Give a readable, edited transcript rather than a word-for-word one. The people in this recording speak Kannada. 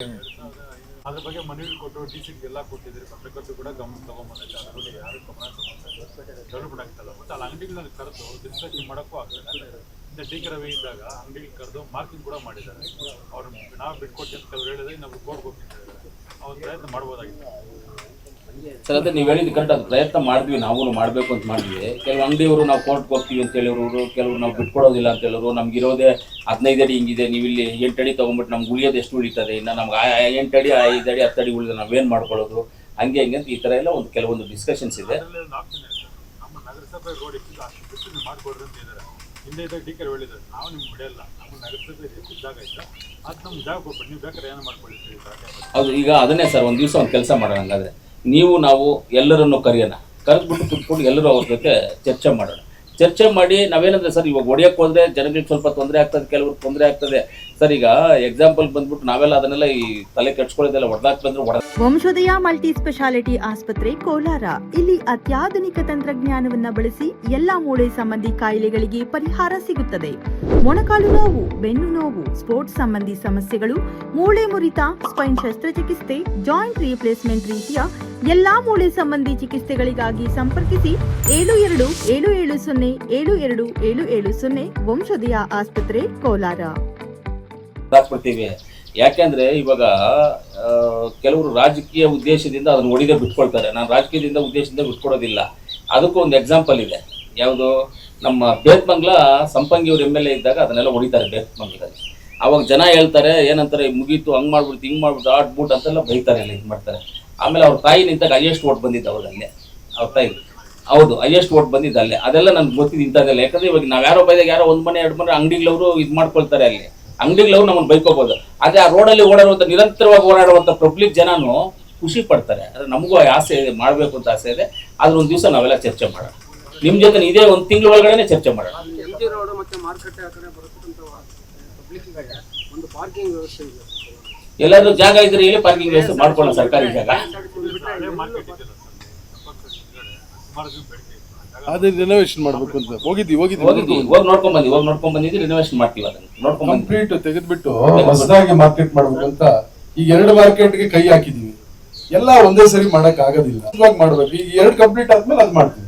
ಅದ್ರ ಬಗ್ಗೆ ಮನವಿ ಕೊಟ್ಟು ಡಿಸಿಗೆಲ್ಲ ಕೊಟ್ಟಿದ್ದೀರಿ, ಪತ್ರಕರ್ತರು ಕೂಡ ಗಮನ ತಗೊಂಬಂದಿಲ್ಲ, ಅದ್ರ ಬಗ್ಗೆ ಯಾರು ಗಮನ ಡೆವಲಪ್ಮೆಂಟ್ ಆಗ್ತಲ್ಲ. ಮತ್ತು ಅಲ್ಲಿ ಅಂಗಡಿಗಳನ್ನ ಕರೆದು ಡಿಸ್ಕಷನ್ ಮಾಡೋಕ್ಕೂ ಆಗ್ತದೆ. ಇಂಥ ಡಿ ಕೆ ರವಿ ಇದ್ದಾಗ ಅಂಗಡಿಗೆ ಕರೆದು ಮಾರ್ಕಿಂಗ್ ಕೂಡ ಮಾಡಿದ್ದಾರೆ. ಅವ್ರು ನಾವು ಬಿಟ್ಕೊಡ್ತೀವಿ ಅಂತ ಕೆಲವರು ಹೇಳಿದ್ರೆ ಇನ್ನೊಬ್ರು ಕೋರ್ಟ್ ಹೋಗ್ತಿದ್ದಾರೆ, ಅವ್ರು ಪ್ರಯತ್ನ ಮಾಡ್ಬೋದಾಗಿತ್ತು. ಸರ್ ಅದೇ ನೀವು ಹೇಳಿದ್ದು ಕರೆಕ್ಟ್, ಅದು ಪ್ರಯತ್ನ ಮಾಡಿದ್ವಿ, ನಾವು ಮಾಡಬೇಕು ಅಂತ ಮಾಡಿದ್ವಿ. ಕೆಲವು ಅಂಗಡಿಯವರು ನಾವು ಕೋರ್ಟ್ಗೆ ಹೋಗ್ತೀವಿ ಅಂತ ಹೇಳಿರೋರು, ಕೆಲವರು ನಾವು ಬಿಟ್ಕೊಡೋದಿಲ್ಲ ಅಂತ ಹೇಳೋರು. ನಮ್ಗಿರೋದೇ 15 ಅಡಿ ಹಿಂಗಿದೆ, ನೀವು ಇಲ್ಲಿ 8 ಅಡಿ ತೊಗೊಂಬಿಟ್ಟು ನಮ್ಗೆ ಉಳಿಯೋದು ಎಷ್ಟು ಉಳಿತದೆ, ಇನ್ನು ನಮ್ಗೆ 8 ಅಡಿ 5 ಅಡಿ 10 ಅಡಿ ಉಳಿದ ನಾವೇನು ಮಾಡ್ಕೊಳ್ಳೋದು, ಹಂಗೆ ಅಂತ ಈ ಥರ ಎಲ್ಲ ಕೆಲವೊಂದು ಡಿಸ್ಕಷನ್ಸ್ ಇದೆ. ನಮ್ಮ ನಗರಸಭೆ ರೋಡ್ ಅಷ್ಟು ಮಾಡಿಕೊಡ್ರಿ ಅಂತ ಇದ್ದಾರೆ. ಹಿಂದೆ ಇದ್ದಾಗ ಡಿ ಕೆ ರವಿ ಹೇಳಿದ್ದಾರೆ, ನಾವು ನಿಮ್ಗೆ ಬಿಡಲ್ಲ, ನಮ್ಮ ನಗರಸಭೆ ಜಾಗ ಐತೆ, ಅದು ನಮ್ಗೆ ಜಾಗ ಕೊಟ್ಬಿಟ್ಟು ನೀವು ಬೇಕಾದ್ರೆ ಏನು ಮಾಡ್ಕೊಳ್ಳಿ. ಹೌದು, ಈಗ ಅದನ್ನೇ ಸರ್ ಒಂದು ದಿವಸ ಒಂದು ಕೆಲಸ ಮಾಡೋಣ. ಹಂಗಾದ್ರೆ ನಾವು ಎಲ್ಲರನ್ನು ಕರೆದ್ಬಿಟ್ಟು ಕುತ್ಕೊಂಡು ಎಲ್ಲರೂ ಅವ್ರ ಜೊತೆ ಚರ್ಚೆ ಮಾಡೋಣ. ಚರ್ಚೆ ಮಾಡಿ ನಾವೇನಂದ್ರೆ ಸರ್ ಇವಾಗ ಹೊಡೆಯಕ್ಕೆ ಹೋದ್ರೆ ಜನಗಳಿಗೆ ಸ್ವಲ್ಪ ತೊಂದರೆ ಆಗ್ತದೆ, ಕೆಲವ್ರಿಗೆ ತೊಂದರೆ ಆಗ್ತದೆ ಸರ್. ಈಗ ಎಕ್ಸಾಂಪಲ್ ಬಂದ್ಬಿಟ್ಟು ನಾವೆಲ್ಲ ಅದನ್ನೆಲ್ಲ ಈ ತಲೆ ಕೆಡ್ಸ್ಕೊಳ್ಳೋದೆಲ್ಲ ಹೊಡೆದಾಕ್ತಂದ್ರೆ ವಂಶೋದಯ ಮಲ್ಟಿ ಸ್ಪೆಷಾಲಿಟಿ ಆಸ್ಪತ್ರೆ ಕೋಲಾರ. ಇಲ್ಲಿ ಅತ್ಯಾಧುನಿಕ ತಂತ್ರಜ್ಞಾನವನ್ನ ಬಳಸಿ ಎಲ್ಲಾ ಮೂಳೆ ಸಂಬಂಧಿ ಕಾಯಿಲೆಗಳಿಗೆ ಪರಿಹಾರ ಸಿಗುತ್ತದೆ. ಮೊಣಕಾಲು ನೋವು, ಬೆನ್ನು ನೋವು, ಸ್ಪೋರ್ಟ್ಸ್ ಸಂಬಂಧಿ ಸಮಸ್ಯೆಗಳು, ಮೂಳೆ ಮುರಿತ, ಸ್ಪೈನ್ ಶಸ್ತ್ರಚಿಕಿತ್ಸೆ, ಜಾಯಿಂಟ್ ರೀಪ್ಲೇಸ್ಮೆಂಟ್ ರೀತಿಯ ಎಲ್ಲಾ ಮೂಳೆ ಸಂಬಂಧಿ ಚಿಕಿತ್ಸೆಗಳಿಗಾಗಿ ಸಂಪರ್ಕಿಸಿ 72707270 ವಂಶೋದಯ ಆಸ್ಪತ್ರೆ ಕೋಲಾರ. ಹಾಕ್ಬಿಡ್ತೀವಿ. ಯಾಕೆಂದ್ರೆ ಇವಾಗ ಕೆಲವರು ರಾಜಕೀಯ ಉದ್ದೇಶದಿಂದ ಅದನ್ನು ಹೊಡಿದೇ ಬಿಟ್ಕೊಳ್ತಾರೆ. ನಾನು ರಾಜಕೀಯದಿಂದ ಉದ್ದೇಶದಿಂದ ಬಿಟ್ಕೊಡೋದಿಲ್ಲ. ಅದಕ್ಕೂ ಒಂದು ಎಕ್ಸಾಂಪಲ್ ಇದೆ. ಯಾವುದು, ನಮ್ಮ ಬೇತ್ಮಂಗ್ಲ ಸಂಪಂಗಿಯವ್ರು MLA ಇದ್ದಾಗ ಅದನ್ನೆಲ್ಲ ಹೊಡಿತಾರೆ ಬೇತ್ಮಂಗ್ಲದಲ್ಲಿ. ಅವಾಗ ಜನ ಹೇಳ್ತಾರೆ ಏನಂತಾರೆ, ಮುಗೀತು, ಹಂಗೆ ಮಾಡ್ಬಿಡ್ತು, ಹಿಂಗೆ ಮಾಡ್ಬಿಟ್ಟು, ಆಡ್ಬಿಟ್ಟು ಅಂತೆಲ್ಲ ಬೈತಾರೆ, ಎಲ್ಲ ಇದು ಮಾಡ್ತಾರೆ. ಆಮೇಲೆ ಅವ್ರ ತಾಯಿ ನಿಂತಾಗ ಹೈಯೆಸ್ಟ್ ಓಟ್ ಬಂದಿದ್ದು ಅವ್ರಲ್ಲೇ, ಅವ್ರ ತಾಯಿ ಹೌದು ಹೈಯೆಸ್ಟ್ ಓಟ್ ಬಂದಿದ್ದು ಅಲ್ಲೇ. ಅದೆಲ್ಲ ನನ್ಗೆ ಗೊತ್ತಿದ್ದು ಇಂಥದ್ದೆಲ್ಲ. ಯಾಕಂದ್ರೆ ಇವಾಗ ನಾವು ಯಾರೋ ಬೈದಾಗ ಯಾರೋ 1 ಮನೆ 2 ಮನೆ ಅಂಗಡಿಗಳವರು ಇದು ಮಾಡ್ಕೊಳ್ತಾರೆ, ಅಲ್ಲಿ ಅಂಗಡಿಗಳವ್ರು ನಮ್ಮನ್ನು ಬೈಕೋಬೋದು. ಅದೇ ಆ ರೋಡಲ್ಲಿ ಓಡಾಡುವಂಥ ನಿರಂತರವಾಗಿ ಓಡಾಡುವಂಥ ಪಬ್ಲಿಕ್ ಜನನು ಖುಷಿ ಪಡ್ತಾರೆ. ಅಂದರೆ ನಮಗೂ ಆಸೆ ಇದೆ, ಮಾಡಬೇಕು ಅಂತ ಆಸೆ ಇದೆ. ಆದ್ರೆ ಒಂದು ದಿವಸ ನಾವೆಲ್ಲ ಚರ್ಚೆ ಮಾಡೋಣ, ನಿಮ್ಮ ಜೊತೆ ಇದೇ 1 ತಿಂಗಳ ಒಳಗಡೆ ಚರ್ಚೆ ಮಾಡೋಣ. ಎಲ್ಲಾದ್ರೂ ಜಾಗ ಇದ್ರೆ ಹೇಳಿ, ಪಾರ್ಕಿಂಗ್ ವ್ಯವಸ್ಥೆ ಮಾಡ್ಕೊಳ್ಳೋಣ, ಸರ್ಕಾರಿ ಜಾಗ. ಅದೇ ರಿನೋವೇಷನ್ ಮಾಡಬೇಕು ಅಂತ ಹೋಗಿ ನೋಡ್ಕೊಂಡ್ ಬಂದಿದ್ವಿ. ರಿನೋವೇಷನ್ ಮಾಡ್ತೀವಿ, ಅದನ್ನ ಕಂಪ್ಲೀಟ್ ತೆಗೆದ್ಬಿಟ್ಟು ಹೊಸದಾಗಿ ಮಾರ್ಕೆಟ್ ಮಾಡ್ಬೇಕು ಅಂತ. ಈಗ 2 ಮಾರ್ಕೆಟ್ಗೆ ಕೈ ಹಾಕಿದೀವಿ. ಎಲ್ಲ ಒಂದೇ ಸರಿ ಮಾಡಕ್ ಆಗೋದಿಲ್ಲ, ಮಾಡ್ಬೇಕು. ಈಗ 2 ಕಂಪ್ಲೀಟ್ ಆದ್ಮೇಲೆ ಅದ್ ಮಾಡ್ತೀವಿ.